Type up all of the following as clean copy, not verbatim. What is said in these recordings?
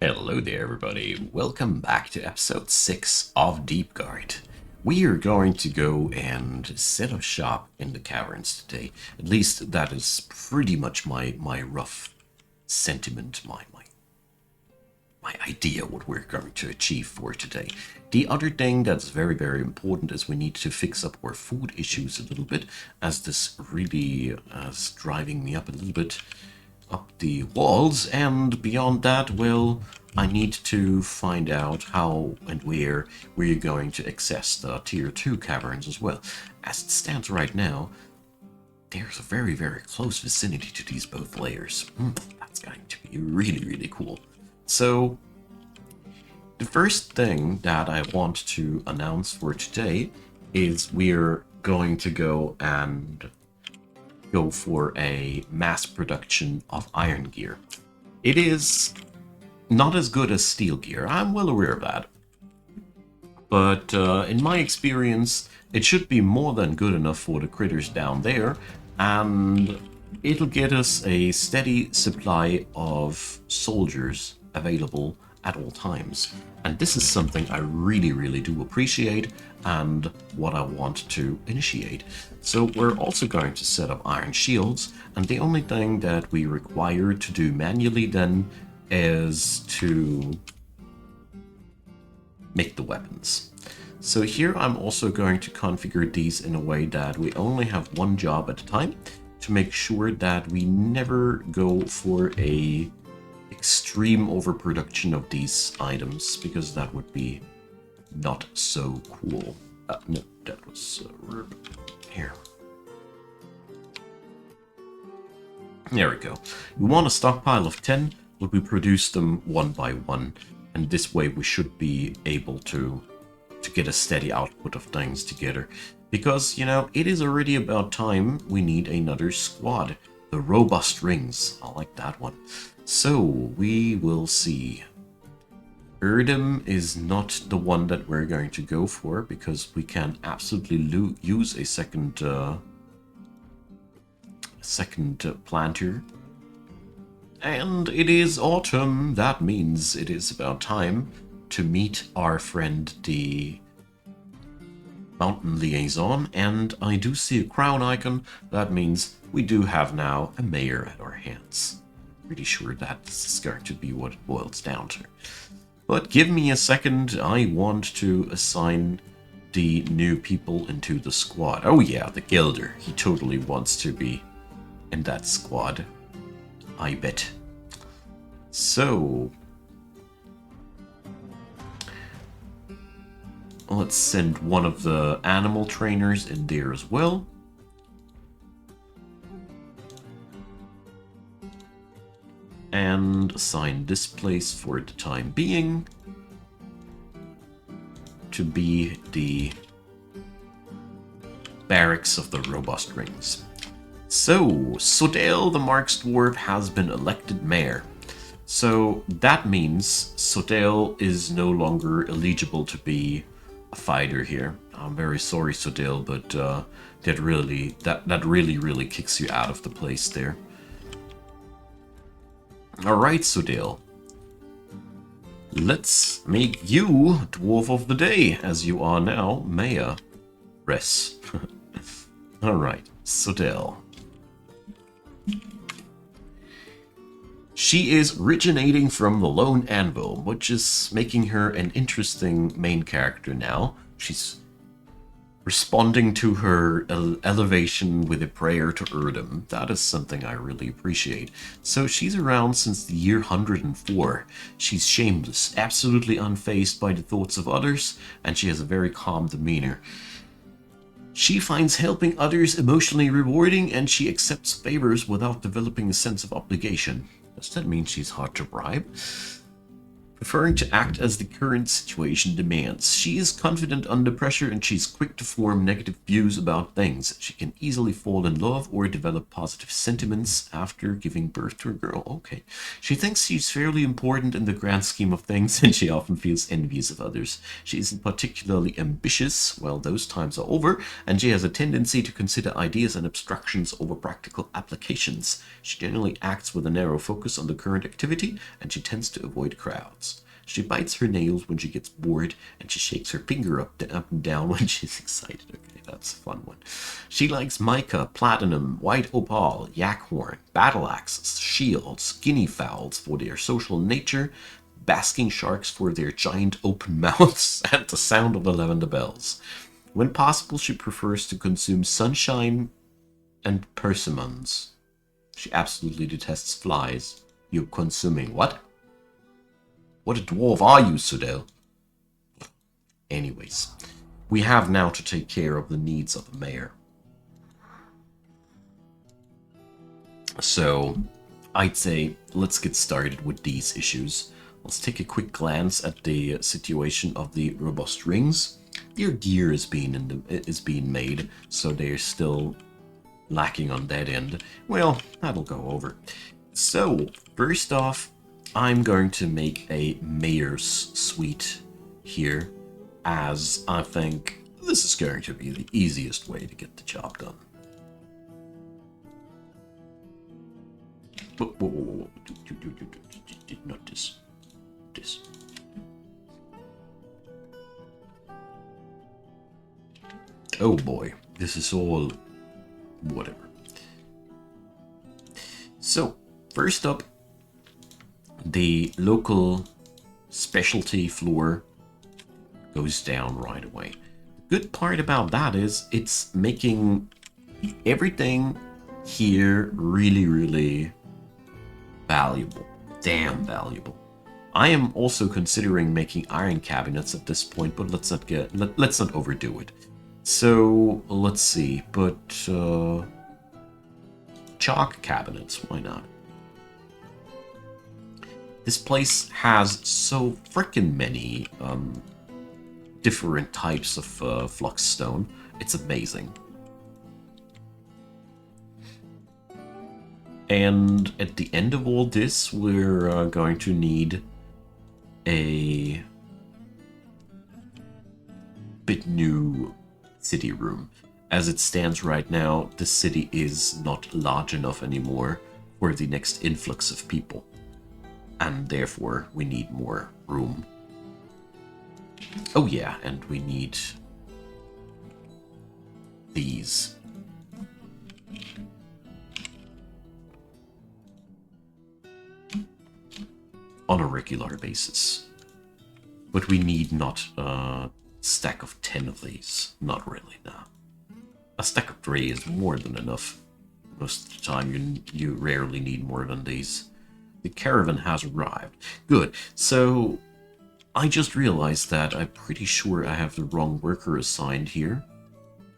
Hello there, everybody. Welcome back to episode 6 of Deep Guard. We are going to go and set up shop in the caverns today. At least that is pretty much my rough sentiment, my idea what we're going to achieve for today. The other thing that's very important is we need to fix up our food issues a little bit, as this really is driving me up a little bit up the walls. And beyond that, well, I need to find out how and where we're going to access the tier 2 caverns as well. As it stands right now, there's a very close vicinity to these both layers. That's going to be really cool. So the first thing that I want to announce for today is we're going to go for a mass production of iron gear. It is not as good as steel gear, I'm well aware of that. But in my experience, it should be more than good enough for the critters down there, and it'll get us a steady supply of soldiers available at all times. And this is something I really do appreciate and what I want to initiate. So we're also going to set up iron shields, and the only thing that we require to do manually then is to make the weapons. So here I'm also going to configure these in a way that we only have one job at a time, to make sure that we never go for a extreme overproduction of these items, because that would be not so cool. No, that was here. There we go. We want a stockpile of 10, but we produce them one by one, and this way we should be able to get a steady output of things together. Because, you know, it is already about time we need another squad. The robust rings. I like that one. So, we will see. Erdem is not the one that we're going to go for, because we can absolutely use a second planter. And it is autumn. That means it is about time to meet our friend, the mountain liaison. And I do see a crown icon. That means we do have now a mayor at our hands. Pretty sure that this is going to be what it boils down to. But give me a second. I want to assign the new people into the squad. Oh yeah, the Gilder. He totally wants to be in that squad, I bet. So let's send one of the animal trainers in there as well. And assign this place for the time being to be the barracks of the robust rings. So, Sodale the Marks Dwarf has been elected mayor. So that means Sodale is no longer eligible to be a fighter here. I'm very sorry, Sodale, but that really kicks you out of the place there. Alright, Sodale. Let's make you Dwarf of the Day, as you are now Mayor. Res. Alright, Sodale. She is originating from the Lone Anvil, which is making her an interesting main character now. She's responding to her elevation with a prayer to Erdem. That is something I really appreciate. So she's around since the year 104. She's shameless, absolutely unfazed by the thoughts of others, and she has a very calm demeanor. She finds helping others emotionally rewarding, and she accepts favors without developing a sense of obligation. Does that mean she's hard to bribe? preferring to act as the current situation demands. She is confident under pressure and she's quick to form negative views about things. She can easily fall in love or develop positive sentiments after giving birth to a girl. Okay. She thinks she's fairly important in the grand scheme of things and she often feels envious of others. She isn't particularly ambitious, well, those times are over, and she has a tendency to consider ideas and abstractions over practical applications. She generally acts with a narrow focus on the current activity and she tends to avoid crowds. She bites her nails when she gets bored, and she shakes her finger up and down when she's excited. Okay, that's a fun one. She likes mica, platinum, white opal, yakhorn, battle axes, shields, guinea fowls for their social nature, basking sharks for their giant open mouths, and the sound of the lavender bells. When possible, she prefers to consume sunshine and persimmons. She absolutely detests flies. You're consuming what? What a dwarf are you, Sudel? Anyways, we have now to take care of the needs of the mayor. So, I'd say let's get started with these issues. Let's take a quick glance at the situation of the robust rings. Their gear is being made, so they're still lacking on that end. Well, that'll go over. So, first off, I'm going to make a mayor's suite here, as I think this is going to be the easiest way to get the job done. Whoa. Not this. This. Oh boy, this is all whatever. So, first up, the local specialty floor goes down right away. The good part about that is it's making everything here really, really valuable. Damn valuable. I am also considering making iron cabinets at this point, but let's not overdo it. So let's see, but chalk cabinets, why not? This place has so frickin' many different types of flux stone. It's amazing. And at the end of all this, we're going to need a bit new city room. As it stands right now, the city is not large enough anymore for the next influx of people. And therefore, we need more room. Oh yeah, and we need these. On a regular basis. But we need not a stack of 10 of these. Not really, no. A stack of 3 is more than enough. Most of the time, you rarely need more than these. The caravan has arrived. Good. So, I just realized that I'm pretty sure I have the wrong worker assigned here.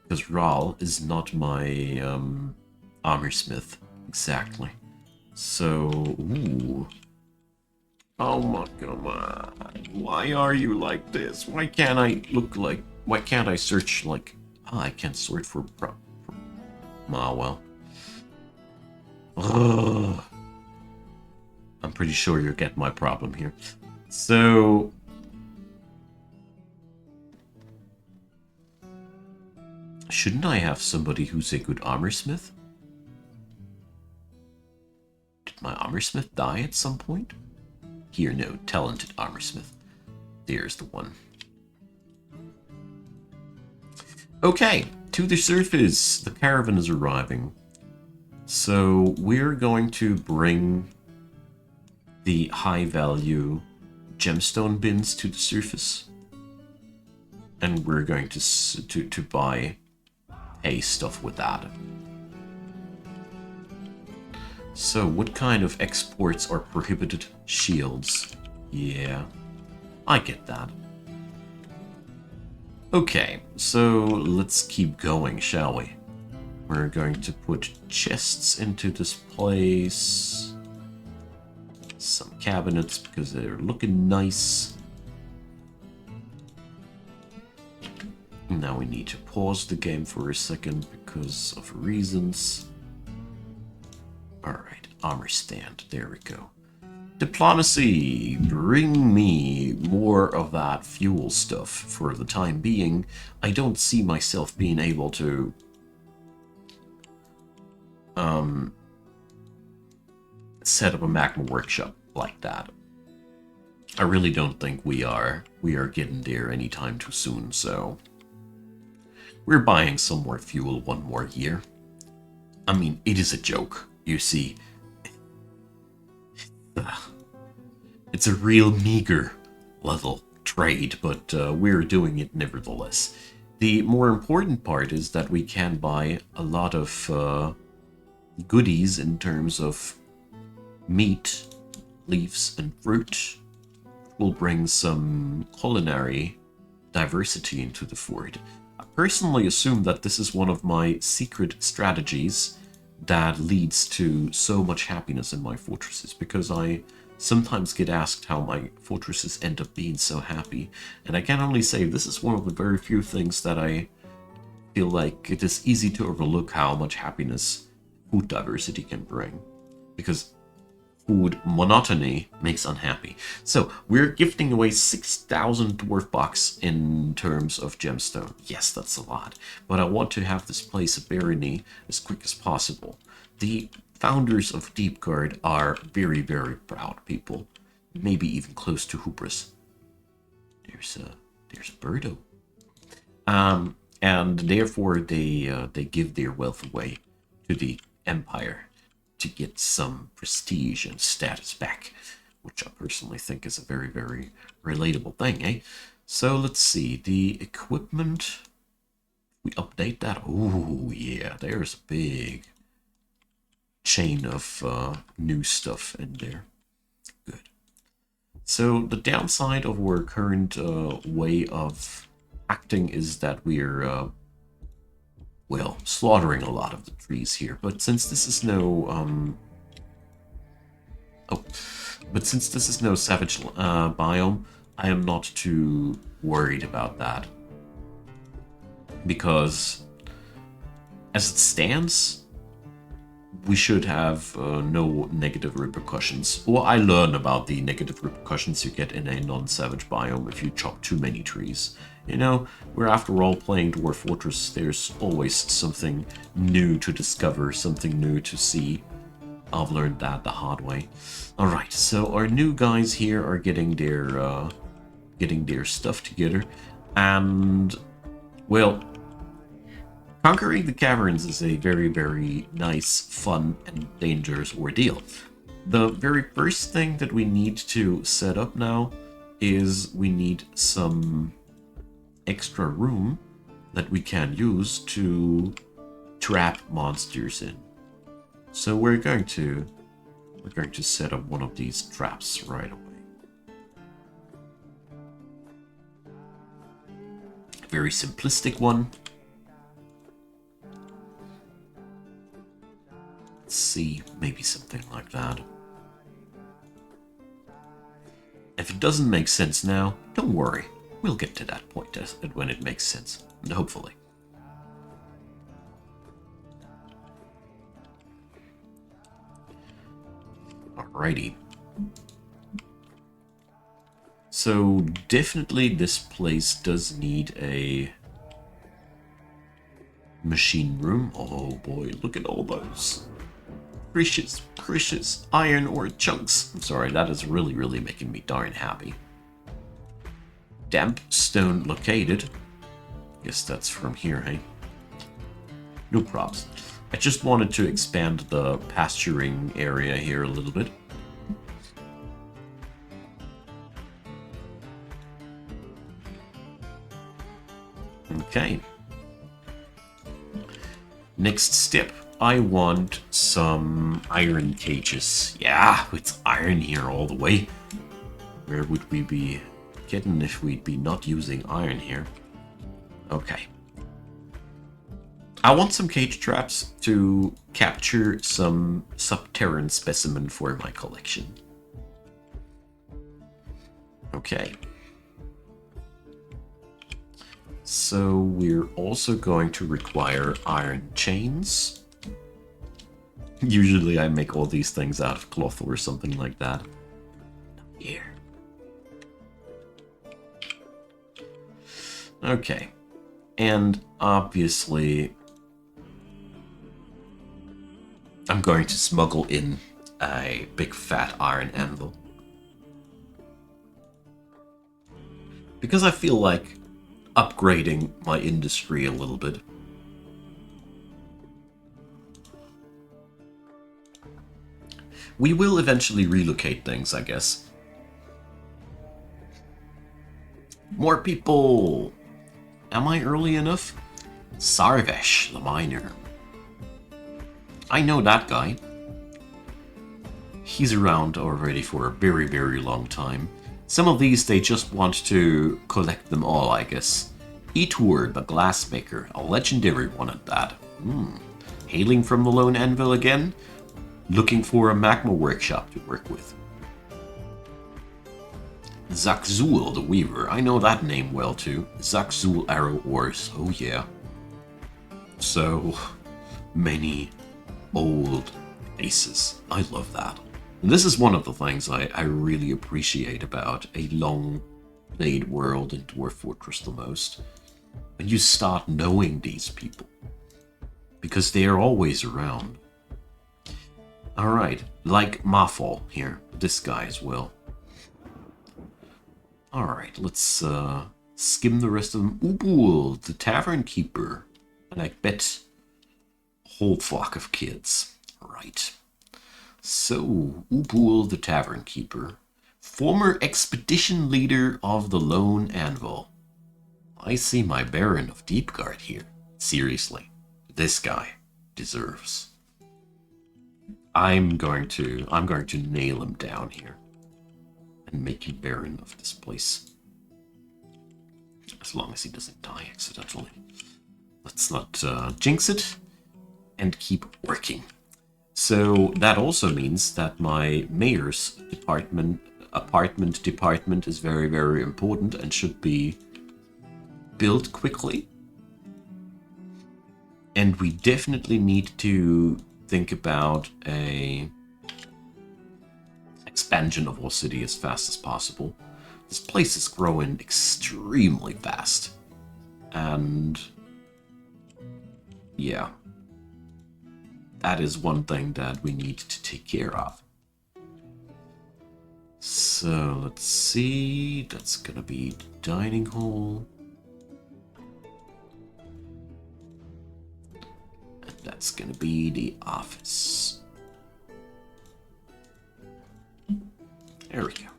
Because Ral is not my armor smith. Exactly. So, ooh. Oh my god. Why are you like this? Why can't I search like... Oh, I can't sort for ah, well. Ugh. I'm pretty sure you get my problem here. So... shouldn't I have somebody who's a good armor smith? Did my armor smith die at some point? Here, no, talented armor smith. There's the one. Okay, to the surface. The caravan is arriving. So we're going to bring the high-value gemstone bins to the surface, and we're going to buy stuff with that. So, what kind of exports are prohibited? Shields. Yeah, I get that. Okay, so let's keep going, shall we? We're going to put chests into this place. some cabinets because they're looking nice. Now we need to pause the game for a second because of reasons. Alright, armor stand, there we go. Diplomacy, bring me more of that fuel stuff for the time being. I don't see myself being able to set up a magma workshop like that. I really don't think we are getting there anytime too soon, so we're buying some more fuel one more year. I mean, it is a joke, you see. It's a real meager little trade, but we're doing it nevertheless. The more important part is that we can buy a lot of goodies in terms of meat, leaves, and fruit. Will bring some culinary diversity into the fort. I personally assume that this is one of my secret strategies that leads to so much happiness in my fortresses, because I sometimes get asked how my fortresses end up being so happy, and I can only say this is one of the very few things that I feel like it is easy to overlook how much happiness food diversity can bring, because food monotony makes unhappy. So we're gifting away 6,000 dwarf bucks in terms of gemstone. Yes, that's a lot, but I want to have this place a barony as quick as possible. The founders of Deepguard are very, very proud people, maybe even close to hubris. There's Birdo, and therefore they give their wealth away to the Empire to get some prestige and status back, which I personally think is a very, very relatable thing, eh? So let's see, the equipment, we update that. Oh yeah, there's a big chain of new stuff in there. Good. So the downside of our current way of acting is that we're well, slaughtering a lot of the trees here, but since this is no since this is no savage biome, I am not too worried about that, because as it stands, we should have no negative repercussions. Well, I learn about the negative repercussions you get in a non-savage biome if you chop too many trees. You know, we're after all playing Dwarf Fortress, there's always something new to discover, something new to see. I've learned that the hard way. Alright, so our new guys here are getting their stuff together, and, well, conquering the caverns is a very, very nice, fun, and dangerous ordeal. The very first thing that we need to set up now is we need some extra room that we can use to trap monsters in. So we're going to set up one of these traps right away. A very simplistic one. Let's see, maybe something like that. If it doesn't make sense now, don't worry. We'll get to that point when it makes sense, hopefully. Alrighty. So definitely this place does need a machine room. Oh boy, look at all those precious iron ore chunks. I'm sorry, that is really, really making me darn happy. Damp stone located. Guess that's from here, hey? No props. I just wanted to expand the pasturing area here a little bit. Okay. Next step. I want some iron cages. Yeah, it's iron here all the way. Where would we be getting if we'd be not using iron here? Okay. I want some cage traps to capture some subterranean specimen for my collection. Okay. So we're also going to require iron chains. Usually I make all these things out of cloth or something like that. Here. Okay. And obviously, I'm going to smuggle in a big fat iron anvil. Because I feel like upgrading my industry a little bit. We will eventually relocate things, I guess. More people! Am I early enough? Sarvesh, the miner. I know that guy. He's around already for a very, very long time. Some of these, they just want to collect them all, I guess. Etor, the glassmaker, a legendary one at that. Hailing from the Lone Anvil again? Looking for a magma workshop to work with. Zakzul, the weaver. I know that name well too. Zakzul arrow ores. Oh yeah. So many old faces. I love that. And this is one of the things I really appreciate about a long played world in Dwarf Fortress the most. When you start knowing these people. Because they are always around. Alright, like Mafal here. This guy as well. Alright, let's skim the rest of them. Ubul, the tavern keeper. And I bet a whole flock of kids. Right. So, Ubul, the tavern keeper. Former expedition leader of the Lone Anvil. I see my Baron of Deepguard here. Seriously, this guy deserves. I'm going to nail him down here. And make him Baron of this place. As long as he doesn't die accidentally. Let's not jinx it. And keep working. So that also means that my mayor's apartment department is very, very important and should be built quickly. And we definitely need to think about a expansion of our city as fast as possible. This place is growing extremely fast. And yeah, that is one thing that we need to take care of. So let's see, that's gonna be the dining hall. And that's gonna be the office. There we go.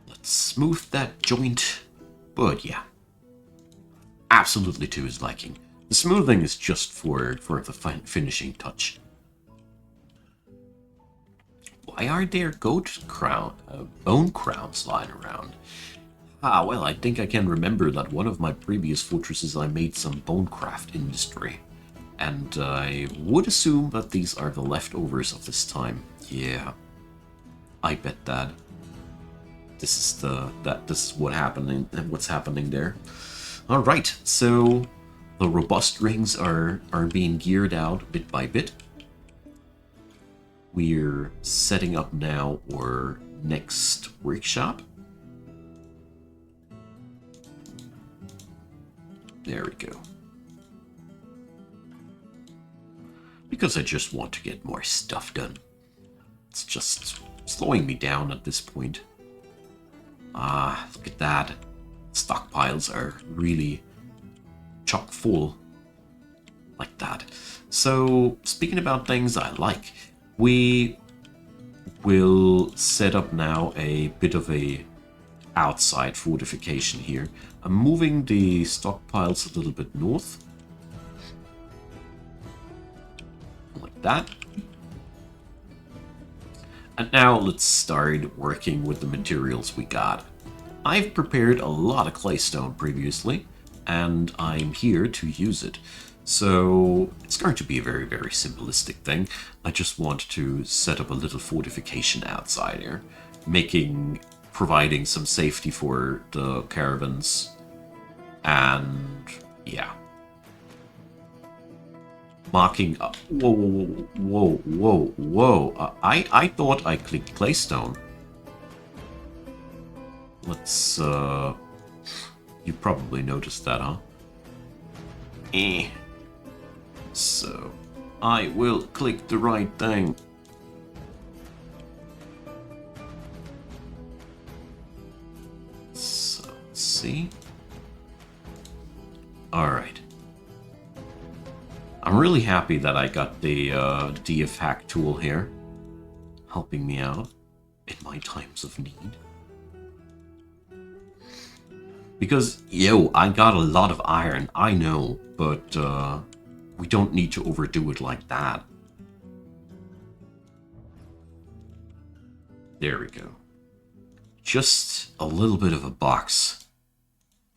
Let's smooth that joint. But yeah, absolutely to his liking. The smoothing is just for the finishing touch. Why are there bone crowns lying around? Ah, well, I think I can remember that one of my previous fortresses I made some bonecraft industry. And I would assume that these are the leftovers of this time. Yeah. I bet that this is what's happening there. All right, so the robust rings are being geared out bit by bit. We're setting up now our next workshop. There we go. Because I just want to get more stuff done. It's just slowing me down at this point. Ah, look at that. Stockpiles are really chock full. Like that. So, speaking about things I like, we will set up now a bit of a outside fortification here. I'm moving the stockpiles a little bit north. Like that. And now let's start working with the materials we got. I've prepared a lot of claystone previously, and I'm here to use it. So it's going to be a very, very simplistic thing. I just want to set up a little fortification outside here, making providing some safety for the caravans. And yeah. Marking up. Whoa, whoa, whoa, whoa, whoa. I thought I clicked Claystone. Let's, you probably noticed that, huh? So, I will click the right thing. So, let's see. Alright. I'm really happy that I got the DF hack tool here, helping me out in my times of need. Because, yo, I got a lot of iron, I know, but we don't need to overdo it like that. There we go. Just a little bit of a box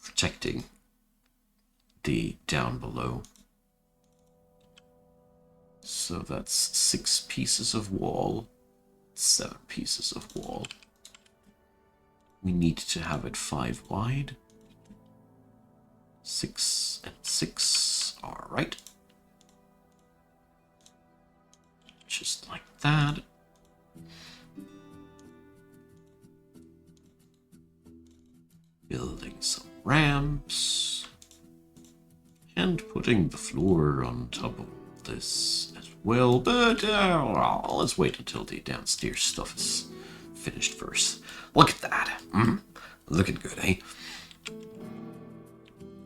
protecting the down below. So that's 6 pieces of wall, 7 pieces of wall. We need to have it 5 wide. 6 and 6, alright. Just like that. Building some ramps. And putting the floor on top of this as well, but let's wait until the downstairs stuff is finished first. Look at that. Looking good, eh?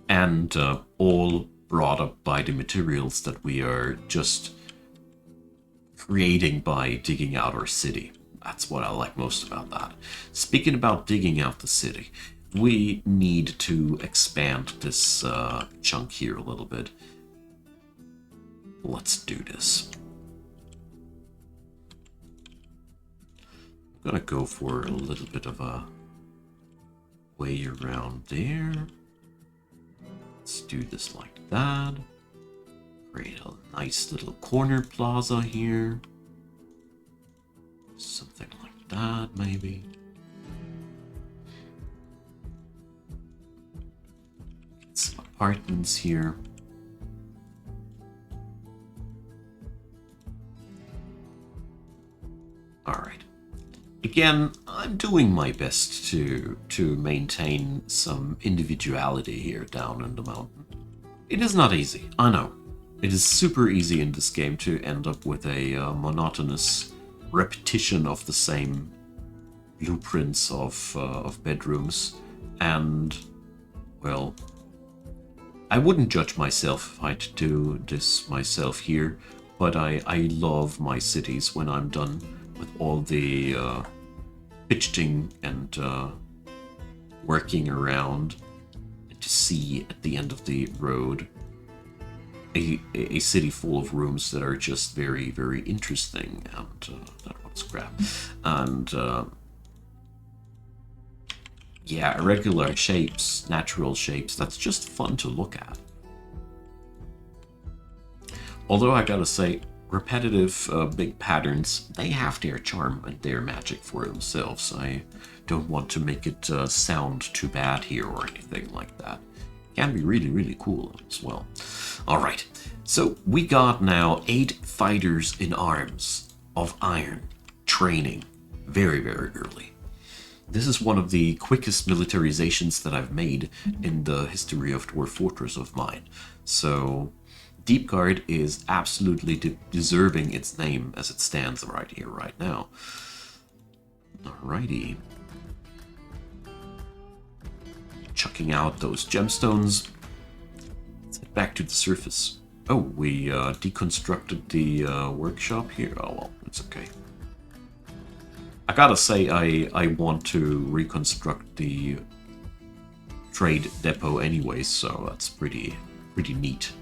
And all brought up by the materials that we are just creating by digging out our city. That's what I like most about that. Speaking about digging out the city, we need to expand this chunk here a little bit. Let's do this. I'm gonna go for a little bit of a way around there. Let's do this like that. Create a nice little corner plaza here. Something like that, maybe. Get some apartments here. Alright. Again, I'm doing my best to maintain some individuality here down in the mountain. It is not easy, I know. It is super easy in this game to end up with a monotonous repetition of the same blueprints of bedrooms. And, well, I wouldn't judge myself if I had to do this myself here, but I love my cities when I'm done with all the pitching and working around, and to see at the end of the road a city full of rooms that are just very, very interesting, and that one's crap. And yeah, irregular shapes, natural shapes, that's just fun to look at. Although I gotta say, repetitive big patterns, they have their charm and their magic for themselves. I don't want to make it sound too bad here or anything like that. It can be really, really cool as well. Alright, so we got now 8 fighters in arms of iron training very, very early. This is one of the quickest militarizations that I've made in the history of Dwarf Fortress of mine. So Deepguard is absolutely deserving its name as it stands right here, right now. Alrighty. Chucking out those gemstones. Let's head back to the surface. Oh, we deconstructed the workshop here. Oh well, it's okay. I gotta say, I want to reconstruct the trade depot anyway, so that's pretty neat.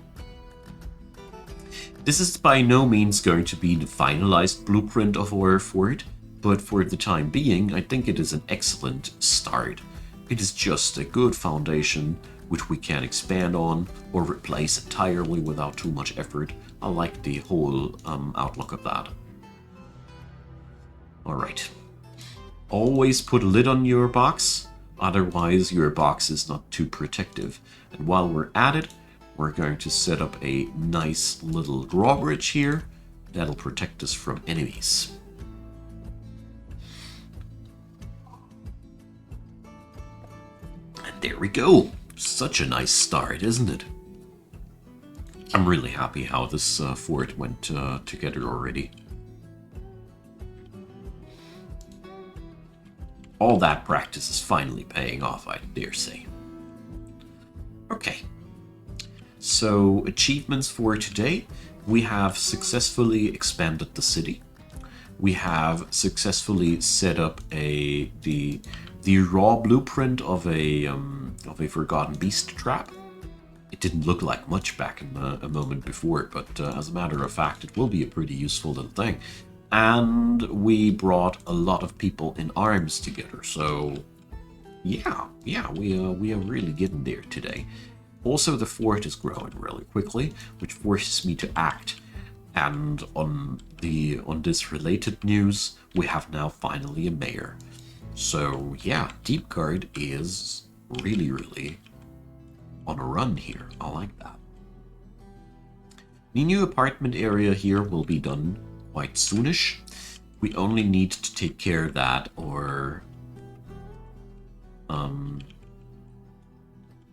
This is by no means going to be the finalized blueprint of our fort, but for the time being, I think it is an excellent start. It is just a good foundation which we can expand on or replace entirely without too much effort. I like the whole outlook of that. Alright. Always put a lid on your box, otherwise your box is not too protective. And while we're at it, we're going to set up a nice little drawbridge here that'll protect us from enemies. And there we go. Such a nice start, isn't it? I'm really happy how this fort went together already. All that practice is finally paying off, I dare say. Okay. So, achievements for today. We have successfully expanded the city. We have successfully set up the raw blueprint of a forgotten beast trap. It didn't look like much back in a moment before, but as a matter of fact, it will be a pretty useful little thing. And we brought a lot of people in arms together, so yeah, we are really getting there today. Also, the fort is growing really quickly, which forces me to act. And on this related news, we have now finally a mayor. So yeah, Deepguard is really on a run here. I like that. The new apartment area here will be done quite soonish. We only need to take care that or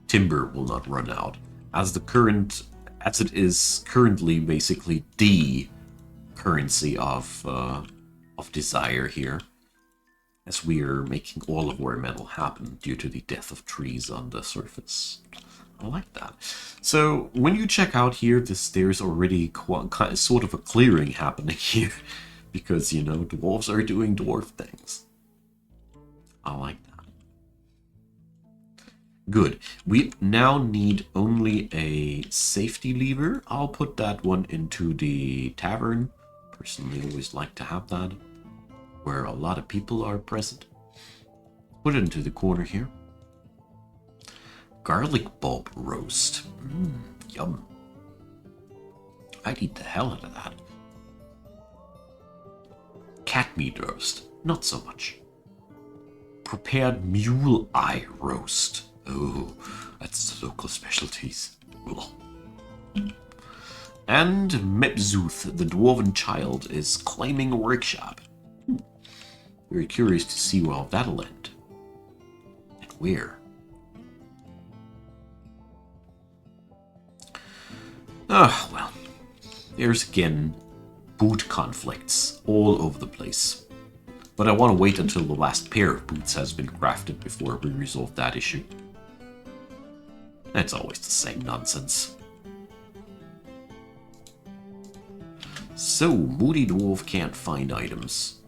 timber will not run out. As it is currently basically the currency of desire here, as we are making all of our metal happen due to the death of trees on the surface. I like that. So when you check out here, there's already sort of a clearing happening here, because you know dwarves are doing dwarf things. I like that. Good. We now need only a safety lever. I'll put that one into the tavern. Personally, always like to have that where a lot of people are present. Put it into the corner here. Garlic bulb roast. Yum. I'd eat the hell out of that. Cat meat roast. Not so much. Prepared mule eye roast. Oh, that's local specialties. Ugh. And Mepzuth, the dwarven child, is claiming a workshop. Very curious to see where that'll end. And where. Ah, well. There's again boot conflicts all over the place. But I want to wait until the last pair of boots has been crafted before we resolve that issue. It's always the same nonsense. So, Moody Dwarf can't find items.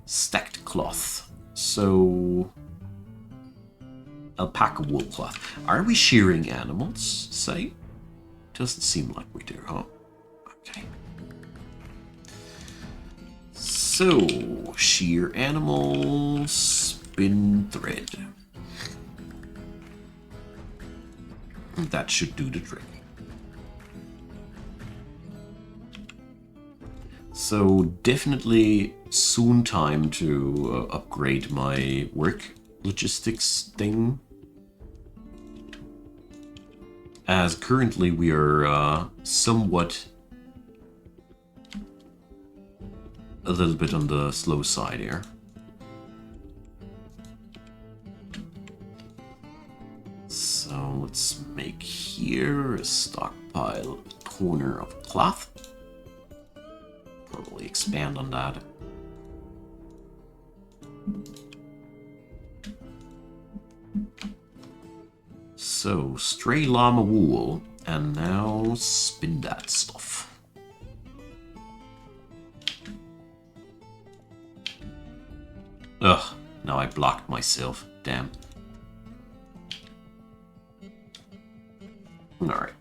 Stacked cloth. So, alpaca wool cloth. Are we shearing animals, say? Doesn't seem like we do, huh? Okay. So, shear animals, spin thread. That should do the trick. So definitely soon time to upgrade my work logistics thing. As currently we are somewhat a little bit on the slow side here. So let's make here a stockpile corner of cloth. Probably expand on that. So stray llama wool, and now spin that stuff. Ugh, now I blocked myself, damn. Alright.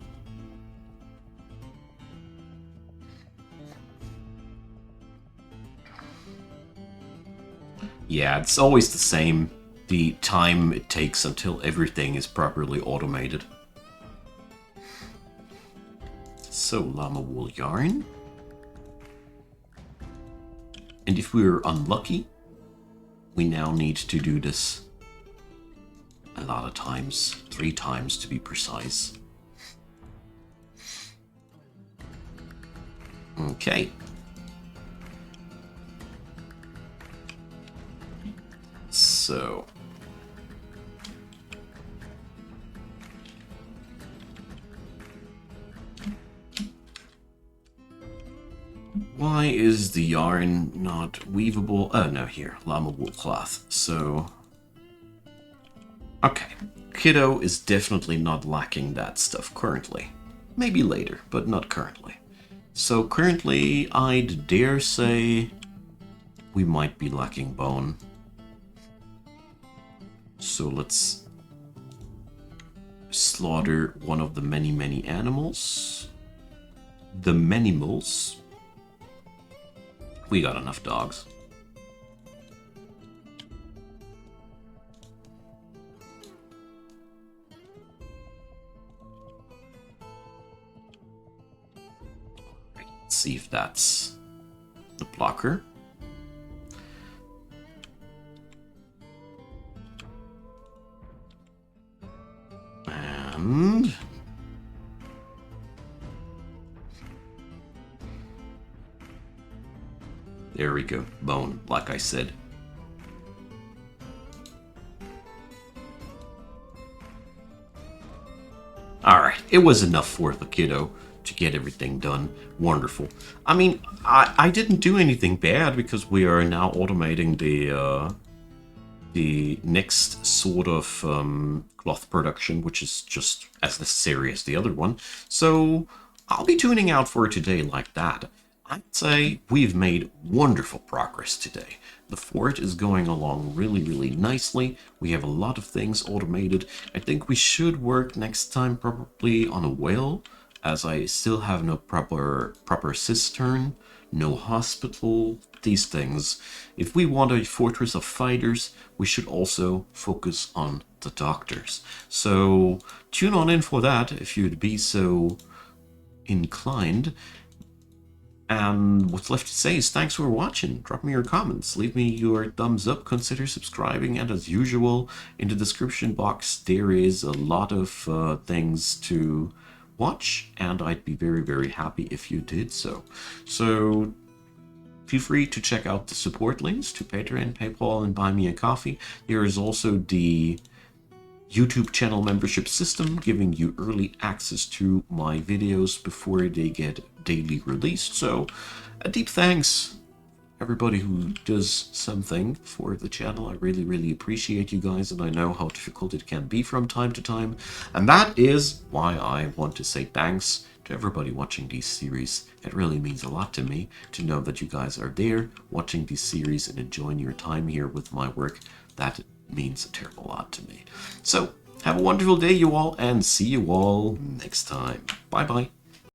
Yeah, it's always the same. The time it takes until everything is properly automated. So, llama wool yarn. And if we're unlucky, we now need to do this a lot of times, 3 times to be precise. Okay. So why is the yarn not weavable? Oh no, here, llama wool cloth. So okay, Kiddo is definitely not lacking that stuff currently. Maybe later, but not currently. So currently, I'd dare say we might be lacking bone. So let's slaughter one of the many animals. The manimals. We got enough dogs. Let's see if that's the blocker. And there we go. Bone, like I said. Alright, it was enough for the kiddo to get everything done. Wonderful. I mean, I didn't do anything bad because we are now automating the next sort of cloth production, which is just as necessary as the other one. So I'll be tuning out for today like that. I'd say we've made wonderful progress today. The fort is going along really nicely. We have a lot of things automated. I think we should work next time probably on a whale, as I still have no proper cistern, no hospital, these things. If we want a fortress of fighters, we should also focus on the doctors. So tune on in for that if you'd be so inclined. And what's left to say is thanks for watching. Drop me your comments, leave me your thumbs up, consider subscribing, and as usual, in the description box there is a lot of things to watch, and I'd be very happy if you did so. So feel free to check out the support links to Patreon, PayPal, and Buy Me a Coffee. There is also the YouTube channel membership system, giving you early access to my videos before they get daily released. So a deep thanks everybody who does something for the channel. I really appreciate you guys, and I know how difficult it can be from time to time, and that is why I want to say thanks to everybody watching these series. It really means a lot to me to know that you guys are there watching these series and enjoying your time here with my work. That means a terrible lot to me. So have a wonderful day, you all, and see you all next time. Bye bye.